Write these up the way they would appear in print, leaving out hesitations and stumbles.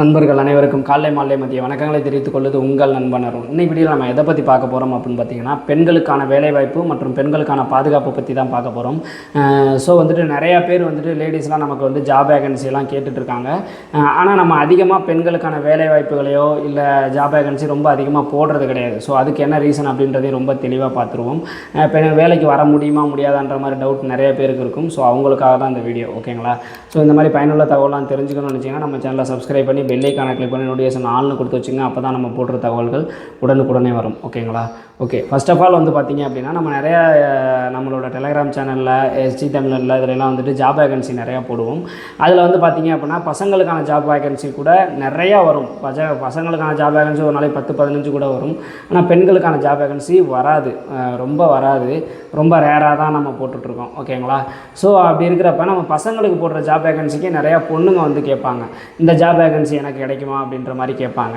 நண்பர்கள் அனைவருக்கும் காலை மாலை மதிய வணக்கங்களை தெரிவித்துக் கொள்வது உங்கள் நண்பன் அருண். இன்னைக்கு வீடியோவில் நம்ம எதை பற்றி பார்க்க போகிறோம் அப்படின்னு பார்த்தீங்கன்னா, பெண்களுக்கான வேலைவாய்ப்பு மற்றும் பெண்களுக்கான பாதுகாப்பை பற்றி தான் பார்க்க போகிறோம். ஸோ நிறையா பேர் லேடிஸ்லாம் நமக்கு ஜாப் வேகன்சிலாம் கேட்டுட்ருக்காங்க. ஆனால் நம்ம அதிகமாக பெண்களுக்கான வேலைவாய்ப்புகளையோ இல்லை ஜாப் வேகன்சி ரொம்ப அதிகமாக போடுறது கிடையாது. ஸோ அதுக்கு என்ன ரீசன் அப்படின்றதையும் ரொம்ப தெளிவாக பார்த்துருவோம். வேலைக்கு வர முடியுமா முடியாதான்ற மாதிரி டவுட் நிறைய பேருக்கு இருக்கும். ஸோ அவங்களுக்காக தான் இந்த வீடியோ, ஓகேங்களா? ஸோ இந்த மாதிரி பயனுள்ள தகவலாம் தெரிஞ்சுக்கணும்னு நினச்சிங்கன்னா நம்ம சேனலை சப்ஸ்கிரைப் பண்ணி பெல் ஐகானை கிளிக் பண்ணி நோட்டிஃபிகேஷன் ஆல்னு கொடுத்து வச்சுங்க. அப்போ தான் நம்ம போடுற தகவல்கள் உடனுக்குடனே வரும், ஓகேங்களா? ஓகே, ஃபர்ஸ்ட் ஆஃப் ஆல் பார்த்தீங்க அப்படின்னா, நம்ம நிறையா நம்மளோட டெலிகிராம் சேனலில் எஸ்டி தமிழில் இதிலெல்லாம் ஜாப் வேகன்சி நிறையா போடுவோம். அதில் பார்த்தீங்க அப்படின்னா பசங்களுக்கான ஜாப் வேகன்சி கூட நிறையா வரும். பசங்களுக்கான ஜாப் வேகன்சி ஒரு நாளைக்கு 10-15 கூட வரும். ஆனால் பெண்களுக்கான ஜாப் வேகன்சி வராது, ரொம்ப வராது, ரொம்ப ரேராக தான் நம்ம போட்டுட்ருக்கோம், ஓகேங்களா? ஸோ அப்படி இருக்கிறப்ப நம்ம பசங்களுக்கு போடுற ஜாப் வேகன்சிக்கு நிறையா பொண்ணுங்க கேட்பாங்க, இந்த ஜாப் வேகன்சி எனக்கு கிடைக்குமா அப்படின்ற மாதிரி கேட்பாங்க.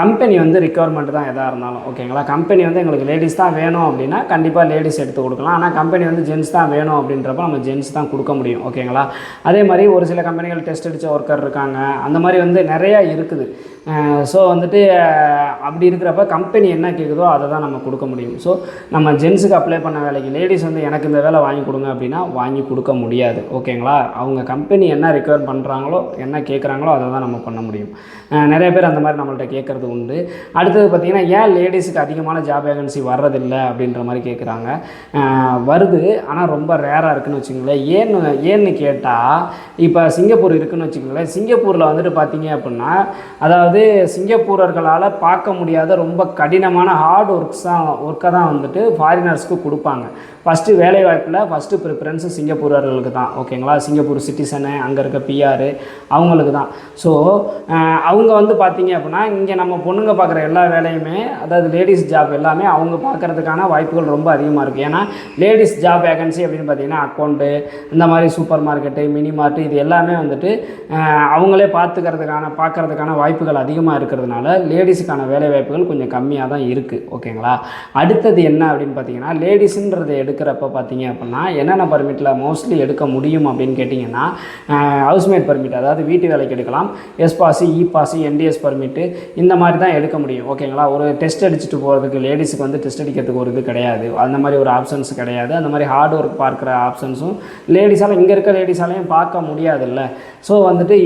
கம்பெனி ரிக்குவயர்மெண்ட் தான் எதாக இருந்தாலும், ஓகேங்களா? கம்பெனி எங்களுக்கு லேடிஸ் தான் வேணும் அப்படின்னா கண்டிப்பாக லேடிஸ் எடுத்து கொடுக்கலாம். ஆனால் கம்பெனி ஜென்ஸ் தான் வேணும் அப்படின்றப்ப நம்ம ஜென்ஸ் தான் கொடுக்க முடியும், ஓகேங்களா? அதே மாதிரி ஒரு சில கம்பெனிகள் டெஸ்ட் அடித்த ஒர்க்கர் இருக்காங்க, அந்த மாதிரி நிறையா இருக்குது. ஸோ அப்படி இருக்கிறப்ப கம்பெனி என்ன கேட்குதோ அதை தான் நம்ம கொடுக்க முடியும். ஸோ நம்ம ஜென்ஸுக்கு அப்ளை பண்ண வேலைக்கு லேடிஸ் எனக்கு இந்த வேலை வாங்கி கொடுங்க அப்படின்னா வாங்கி கொடுக்க முடியாது, ஓகேங்களா? அவங்க கம்பெனி என்ன ரிக்வயர் பண்ணுறாங்களோ என்ன கேட்குறாங்களோ அதை தான் நம்ம பண்ண முடியும். நிறைய பேர் அந்த மாதிரி நம்மள்ட்ட கேட்குறது உண்டு. அடுத்தது பார்த்திங்கன்னா, ஏன் லேடிஸுக்கு அதிகமான ஜாப் வேகன்சி வர்றதில்லை அப்படின்ற மாதிரி கேட்குறாங்க. வருது, ஆனால் ரொம்ப ரேராக இருக்குதுன்னு வச்சுக்கோங்களேன். ஏன்னு கேட்டால், இப்போ சிங்கப்பூர் இருக்குதுன்னு வச்சுக்கோங்களேன். சிங்கப்பூரில் பார்த்தீங்க அப்படின்னா, அதாவது சிங்கப்பூரர்களால் பார்க்க முடியாத ரொம்ப கடினமான ஹார்ட் ஒர்க்கை தான் ஃபாரினர்ஸ்க்கு கொடுப்பாங்க. ஃபஸ்ட்டு வேலைவாய்ப்பில் ஃபஸ்ட்டு ப்ரிஃபரன்ஸு சிங்கப்பூரர்களுக்கு தான், ஓகேங்களா? சிங்கப்பூர் சிட்டிசனு, அங்கே இருக்க பிஆர் அவங்களுக்கு தான். ஸோ அவங்க பார்த்தீங்க அப்படின்னா, இங்கே நம்ம பொண்ணுங்க பார்க்குற எல்லா வேலையுமே, அதாவது லேடிஸ் ஜாப் எல்லாமே அவங்க பார்க்குறதுக்கான வாய்ப்புகள் ரொம்ப அதிகமாக இருக்குது. ஏன்னா லேடிஸ் ஜாப் வேகன்சி அப்படின்னு பார்த்தீங்கன்னா அக்கௌண்ட்டு, இந்த மாதிரி சூப்பர் மார்க்கெட்டு, மினி மார்ட்டு, இது எல்லாமே அவங்களே பார்க்குறதுக்கான வாய்ப்புகள் அதிகமாக இருக்கிறதுனால லேடிஸுக்கான வேலை வாய்ப்புகள் கொஞ்சம் கம்மியாக தான் இருக்குது, ஓகேங்களா? அடுத்தது என்ன அப்படின்னு பார்த்தீங்கன்னா, லேடிஸுன்றதை எடுக்கிறப்ப பார்த்தீங்க அப்படின்னா என்னென்ன பர்மிட்டில் மோஸ்ட்லி எடுக்க முடியும் அப்படின்னு கேட்டிங்கன்னா, ஹவுஸ்மேட் பர்மிட், அதாவது வீட்டு வேலைக்கு எடுக்கலாம். S pass, E pass, NTS permit, இந்த மாதிரி தான் எடுக்க முடியும், ஓகேங்களா? ஒரு டெஸ்ட் அடிச்சுட்டு போகிறதுக்கு லேடிஸுக்கு டெஸ்ட் அடிக்கிறதுக்கு ஒரு இது கிடையாது, அந்த மாதிரி ஒரு ஆப்ஷன்ஸ் கிடையாது. அந்த மாதிரி ஹார்ட் ஒர்க் பார்க்குற ஆப்ஷன்ஸும் லேடிஸால் இங்கே இருக்க லேடிஸாலையும் பார்க்க முடியாதுல்ல. ஸோ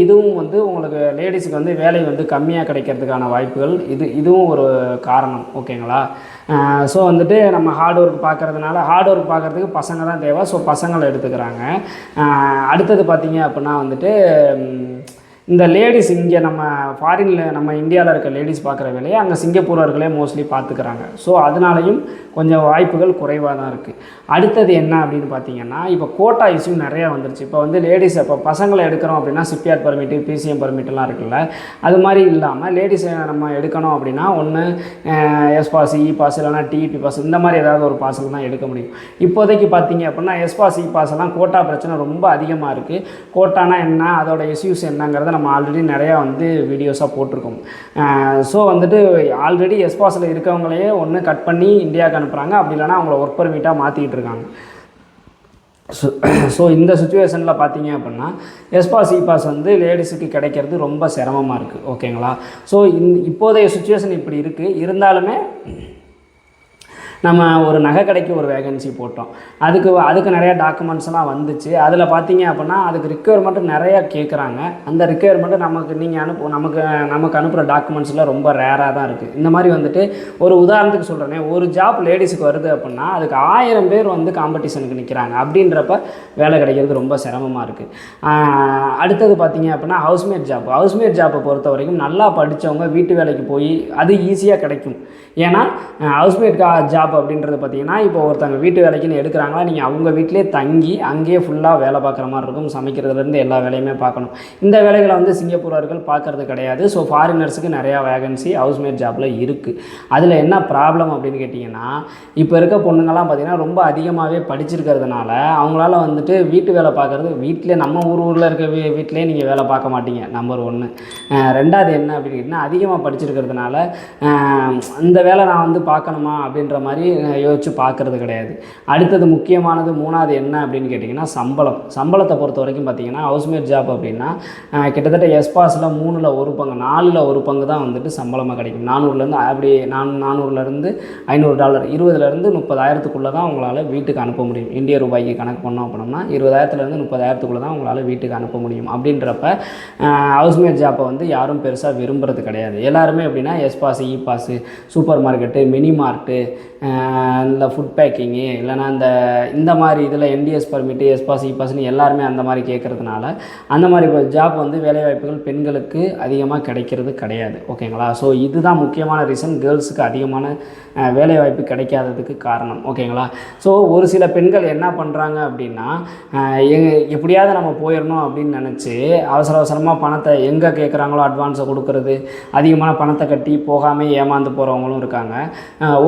இதுவும் உங்களுக்கு லேடிஸுக்கு வேலை கம்மியாக கிடைக்கிறதுக்கான வாய்ப்புகள் இதுவும் ஒரு காரணம், ஓகேங்களா? ஸோ நம்ம ஹார்ட் ஒர்க் பார்க்குறதுக்கு பசங்க தான் தேவை. ஸோ பசங்களை எடுத்துக்கிறாங்க. அடுத்தது பார்த்தீங்க அப்படின்னா இந்த லேடிஸ் இங்கே நம்ம ஃபாரினில் நம்ம இந்தியாவில் இருக்க லேடிஸ் பார்க்குற வேலையை அங்கே சிங்கப்பூரர்களே மோஸ்ட்லி பார்த்துக்கிறாங்க. ஸோ அதனாலையும் கொஞ்சம் வாய்ப்புகள் குறைவாக தான் இருக்குது. அடுத்தது என்ன அப்படின்னு பார்த்தீங்கன்னா, இப்போ கோட்டா இஷ்யூ நிறையா வந்துருச்சு. இப்போ லேடிஸ் இப்போ பசங்களை எடுக்கிறோம் அப்படின்னா சிப்யார்ட் பர்மிட்டு, பிசிஎம் பர்மிட்டெல்லாம் இருக்குல்ல, அது மாதிரி இல்லாமல் லேடிஸை நம்ம எடுக்கணும் அப்படின்னா ஒன்று எஸ் பாஸ், இ பாஸ், இல்லைனா டிஇபி பாஸ், இந்த மாதிரி ஏதாவது ஒரு பாஸில் தான் எடுக்க முடியும். இப்போதைக்கு பார்த்தீங்க அப்படின்னா எஸ் பாஸ், இ பாஸ் எல்லாம் கோட்டா பிரச்சனை ரொம்ப அதிகமாக இருக்குது. கோட்டானா என்ன, அதோட இஷ்யூஸ் என்னங்கிறத நம்ம ஆல்ரெடி நிறையா வீடியோஸாக போட்டிருக்கோம். ஸோ ஆல்ரெடி எஸ் பாஸில் இருக்கவங்களையே ஒன்று கட் பண்ணி இந்தியாவுக்கு அனுப்புகிறாங்க, அப்படி இல்லைனா அவங்கள ஒர்க் பர்மிட்டாக மாற்றிக்கிட்டு இருக்காங்க. ஸோ இந்த சுச்சுவேஷனில் பார்த்தீங்க அப்படின்னா எஸ் பாஸ், இ பாஸ் லேடிஸுக்கு கிடைக்கிறது ரொம்ப சிரமமாக இருக்குது, ஓகேங்களா? ஸோ இப்போதைய சுச்சுவேஷன் இப்படி இருக்குது. இருந்தாலுமே நம்ம ஒரு நகை கடைக்கு ஒரு வேகன்சி போட்டோம். அதுக்கு நிறையா டாக்குமெண்ட்ஸ்லாம் வந்துச்சு. அதில் பார்த்தீங்க அப்படின்னா அதுக்கு ரிக்குவயர்மெண்ட்டு நிறையா கேட்குறாங்க. அந்த ரிக்குவயர்மெண்ட்டு நமக்கு அனுப்புகிற டாக்குமெண்ட்ஸில் ரொம்ப ரேராக தான் இருக்குது. இந்த மாதிரி ஒரு உதாரணத்துக்கு சொல்கிறேனே, ஒரு ஜாப் லேடிஸுக்கு வருது அப்படின்னா அதுக்கு 1000 பேர் காம்படிஷனுக்கு நிற்கிறாங்க. அப்படின்றப்ப வேலை கிடைக்கிறது ரொம்ப சிரமமாக இருக்குது. அடுத்தது பார்த்தீங்க அப்படின்னா ஹவுஸ்மேட் ஜாப்பை பொறுத்த வரைக்கும் நல்லா படித்தவங்க வீட்டு வேலைக்கு போய் அது ஈஸியாக கிடைக்கும். ஏன்னா ஹவுஸ்மேட் ஜாப் அப்படின்றது பார்த்தீங்கன்னா, இப்போ ஒருத்தவங்க வீட்டு வேலைக்குன்னு எடுக்கிறாங்களா, நீங்கள் அவங்க வீட்டிலே தங்கி அங்கேயே ஃபுல்லாக வேலை பார்க்குற மாதிரி இருக்கும். சமைக்கிறதுலேருந்து எல்லா வேலையுமே பார்க்கணும். இந்த வேலைகளை சிங்கப்பூரர்கள் பார்க்குறது கிடையாது. ஸோ ஃபாரினர்ஸுக்கு நிறையா வேகன்சி ஹவுஸ்மேட் ஜாப்பில் இருக்குது. அதில் என்ன ப்ராப்ளம் அப்படின்னு கேட்டிங்கன்னா, இப்போ இருக்க பொண்ணுங்கள்லாம் பார்த்திங்கன்னா ரொம்ப அதிகமாகவே படிச்சிருக்கிறதுனால அவங்களால வீட்டு வேலை பார்க்குறது வீட்டிலே நம்ம ஊரில் இருக்க வீட்டிலே நீங்கள் வேலை பார்க்க மாட்டீங்க, நம்பர் 1. ரெண்டாவது என்ன அப்படின்னு கேட்டிங்கன்னா, அதிகமாக படிச்சிருக்கிறதுனால இந்த வேலை நான் பார்க்கணுமா அப்படின்ற மாதிரி மாதிரி யோசித்து பார்க்குறது கிடையாது. அடுத்தது முக்கியமானது 3வது என்ன அப்படின்னு கேட்டிங்கன்னா சம்பளத்தை பொறுத்த வரைக்கும் பார்த்தீங்கன்னா ஹவுஸ்மேட் ஜாப் அப்படின்னா கிட்டத்தட்ட எஸ்பாஸில் 3ல் 1 பங்கு 4ல் 1 பங்கு தான் வந்துட்டு சம்பளமாக கிடைக்கும். 400லேருந்து அப்படி 400லேருந்து $500 20லேருந்து 30,000க்குள்ளே தான் உங்களால் வீட்டுக்கு அனுப்ப முடியும். இந்திய ரூபாய்க்கு கணக்கு பண்ணோம் அப்படின்னா 20,000லேருந்து 30,000க்குள்ளே தான் உங்களால் வீட்டுக்கு அனுப்ப முடியும். அப்படின்றப்ப ஹவுஸ்மேட் ஜாப்பை வந்து யாரும் பெருசாக விரும்புறது கிடையாது. எல்லாருமே எப்படின்னா எஸ்பாஸ், e pass, super market, mini mart, இந்த ஃபுட் பேக்கிங்கு, இல்லைனா இந்த மாதிரி இதில் என்டிஎஸ் பர்மிட்டு, எஸ்பாஸ், இ பாஸ்ன்னு எல்லாருமே அந்த மாதிரி கேட்குறதுனால அந்த மாதிரி ஜாப் வந்து வேலைவாய்ப்புகள் பெண்களுக்கு அதிகமாக கிடைக்கிறது கிடையாது. ஓகேங்களா? ஸோ இதுதான் முக்கியமான ரீசன் கேர்ள்ஸுக்கு அதிகமான வேலைவாய்ப்பு கிடைக்காததுக்கு காரணம். ஓகேங்களா? ஸோ ஒரு சில பெண்கள் என்ன பண்ணுறாங்க அப்படின்னா எப்படியாவது நம்ம போயிடணும் அப்படின்னு நினச்சி அவசரமாக பணத்தை எங்கே கேட்குறாங்களோ அட்வான்ஸை கொடுக்கறது, அதிகமான பணத்தை கட்டி போகாமல் ஏமாந்து போகிறவங்களும் இருக்காங்க.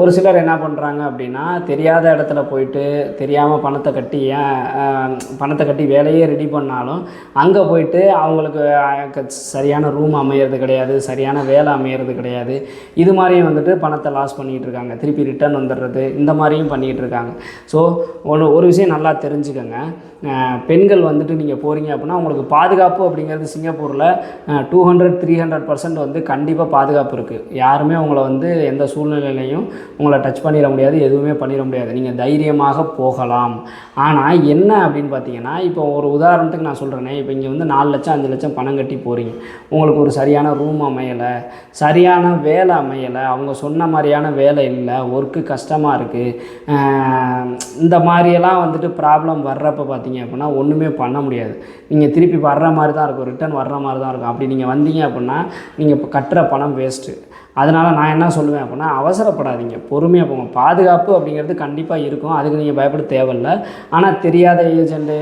ஒரு சிலர் என்ன பண்ணுறாங்க அப்படின்னா தெரியாத இடத்துல போயிட்டு தெரியாமல் பணத்தை கட்டி வேலையே ரெடி பண்ணாலும் அங்கே போயிட்டு அவங்களுக்கு சரியான ரூம் அமையிறது கிடையாது, சரியான வேலை அமையிறது கிடையாது. இது மாதிரியும் வந்துட்டு பணத்தை லாஸ் பண்ணிகிட்டு இருக்காங்க, திருப்பி ரிட்டர்ன் வந்துடுறது, இந்த மாதிரியும் பண்ணிகிட்டு இருக்காங்க. ஸோ ஒரு விஷயம் நல்லா தெரிஞ்சுக்கோங்க. பெண்கள் வந்துட்டு நீங்கள் போகிறீங்க அப்படின்னா உங்களுக்கு பாதுகாப்பு அப்படிங்கிறது சிங்கப்பூரில் 200-300% வந்து கண்டிப்பாக பாதுகாப்பு இருக்குது. யாருமே உங்களை வந்து எந்த சூழ்நிலையிலையும் உங்களை டச் பண்ணிட முடியாது, எதுவுமே பண்ணிட முடியாது. நீங்கள் தைரியமாக போகலாம். ஆனால் என்ன அப்படின்னு பார்த்தீங்கன்னா இப்போ ஒரு உதாரணத்துக்கு நான் சொல்கிறேனே, இப்போ இங்கே வந்து 4 லட்சம் 5 லட்சம் பணம் கட்டி போகிறீங்க, உங்களுக்கு ஒரு சரியான ரூம் அமையலை, சரியான வேலை அமையலை, அவங்க சொன்ன மாதிரியான வேலை இல்லை, ஒர்க்கு கஷ்டமாக இருக்குது, இந்த மாதிரியெல்லாம் வந்துட்டு ப்ராப்ளம் வர்றப்போ பார்த்தீங்க அப்படின்னா ஒன்றுமே பண்ண முடியாது. நீங்கள் திருப்பி வர்ற மாதிரி தான் இருக்கும், ரிட்டர்ன் வர்ற மாதிரி தான் இருக்கும். அப்படி நீங்கள் வந்தீங்க அப்படின்னா நீங்கள் இப்போ கட்டுற பணம் வேஸ்ட்டு. அதனால் நான் என்ன சொல்லுவேன் அப்படின்னா அவசரப்படாதீங்க, பொறுமையாக போங்க. பாதுகாப்பு அப்படிங்கிறது கண்டிப்பாக இருக்கும், அதுக்கு நீங்கள் பயப்பட தேவையில்லை. ஆனால் தெரியாத ஏஜெண்ட்டு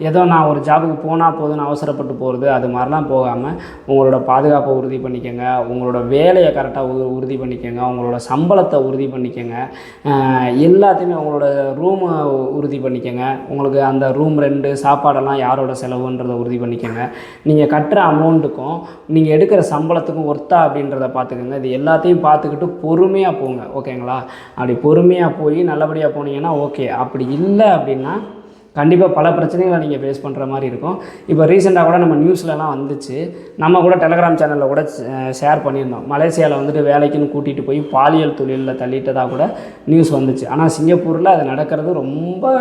ஏதோ நான் ஒரு ஜாபுக்கு போனால் போதுன்னு அவசரப்பட்டு போகிறது அது மாதிரிலாம் போகாமல் உங்களோட பாதுகாப்பை உறுதி பண்ணிக்கோங்க, உங்களோட வேலையை கரெக்டாக உறுதி பண்ணிக்கோங்க, உங்களோட சம்பளத்தை உறுதி பண்ணிக்கோங்க, எல்லாத்தையுமே உங்களோட ரூமை உறுதி பண்ணிக்கோங்க. உங்களுக்கு அந்த ரூம் ரெண்டு சாப்பாடெல்லாம் யாரோட செலவுன்றதை உறுதி பண்ணிக்கோங்க. நீங்கள் கட்டுற அமௌண்ட்டுக்கும் நீங்கள் எடுக்கிற சம்பளத்துக்கும் ஒர்த்தா அப்படின்றத பார்த்துக்கோங்க. இது எல்லாத்தையும் பார்த்துக்கிட்டு பொறுமையாக போங்க. ஓகேங்களா? அப்படி பொறுமையாக போய் நல்லபடியாக போனீங்கன்னா ஓகே. அப்படி இல்லை அப்படின்னா கண்டிப்பாக பல பிரச்சனைகளை நீங்கள் ஃபேஸ் பண்ணுற மாதிரி இருக்கும். இப்போ ரீசெண்டாக கூட நம்ம நியூஸ்லலாம் வந்துச்சு, நம்ம கூட டெலகிராம் சேனலில் கூட ஷேர் பண்ணியிருந்தோம். மலேசியாவில் வந்துட்டு வேலைக்குன்னு கூட்டிகிட்டு போய் பாலியல் தொழிலில் தள்ளிட்டதாக கூட நியூஸ் வந்துச்சு. ஆனால் சிங்கப்பூரில் அது நடக்கிறது ரொம்ப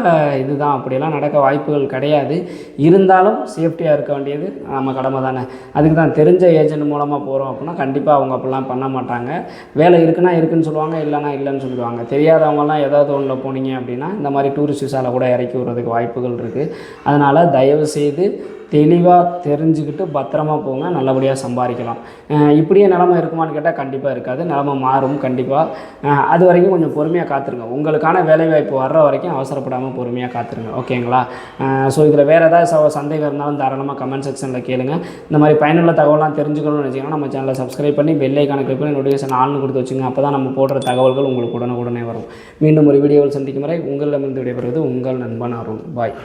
இதுதான், அப்படியெல்லாம் நடக்க வாய்ப்புகள் கிடையாது. இருந்தாலும் சேஃப்டியாக இருக்க வேண்டியது நம்ம கடமை தானே. அதுக்கு தான் தெரிஞ்ச ஏஜென்ட் மூலமாக போகிறோம் அப்படின்னா கண்டிப்பாக அவங்க அப்படிலாம் பண்ண மாட்டாங்க. வேலை இருக்குன்னா இருக்குன்னு சொல்லுவாங்க, இல்லைனா இல்லைன்னு சொல்லிடுவாங்க. தெரியாதவங்கலாம் ஏதாவது ஒன்றில் போனீங்க அப்படின்னா இந்த மாதிரி டூரிஸ்ட் விசாவில் கூட இறக்கி விடுறதுக்கு வாய்ப்புகள் இருக்குது. அதனால் தயவுசெய்து தெளிவாக தெரிஞ்சுக்கிட்டு பத்திரமா போங்க, நல்லபடியாக சம்பாதிக்கலாம். இப்படியே நிலமை இருக்குமான்னு கேட்டால் கண்டிப்பாக இருக்காது, நிலமை மாறும் கண்டிப்பாக. அது வரைக்கும் கொஞ்சம் பொறுமையாக காத்துருங்க. உங்களுக்கான வேலைவாய்ப்பு வர்ற வரைக்கும் அவசரப்படாமல் பொறுமையாக காத்துருங்க. ஓகேங்களா? ஸோ இதில் வேறு ஏதாவது சந்தேகம் இருந்தாலும் தாராளமாக கமெண்ட் செக்ஷனில் கேளுங்க. இந்த மாதிரி பயனுள்ள தகவலாம் தெரிஞ்சுக்கணும்னு நினச்சிங்கன்னா நம்ம சேனலை சப்ஸ்கிரைப் பண்ணி பெல் ஐக்கானை கிளிக் பண்ணி நோட்டிஃபிகேஷன் ஆல்னு கொடுத்து வச்சுங்க. அப்போ தான் நம்ம போடுற தகவல்கள் உங்களுக்கு உடனே வரும். மீண்டும் ஒரு வீடியோவில் சந்திக்கும் வரை உங்களிடமிருந்து விடைபெறுவது உங்கள் நண்பன் அருண். பாய்.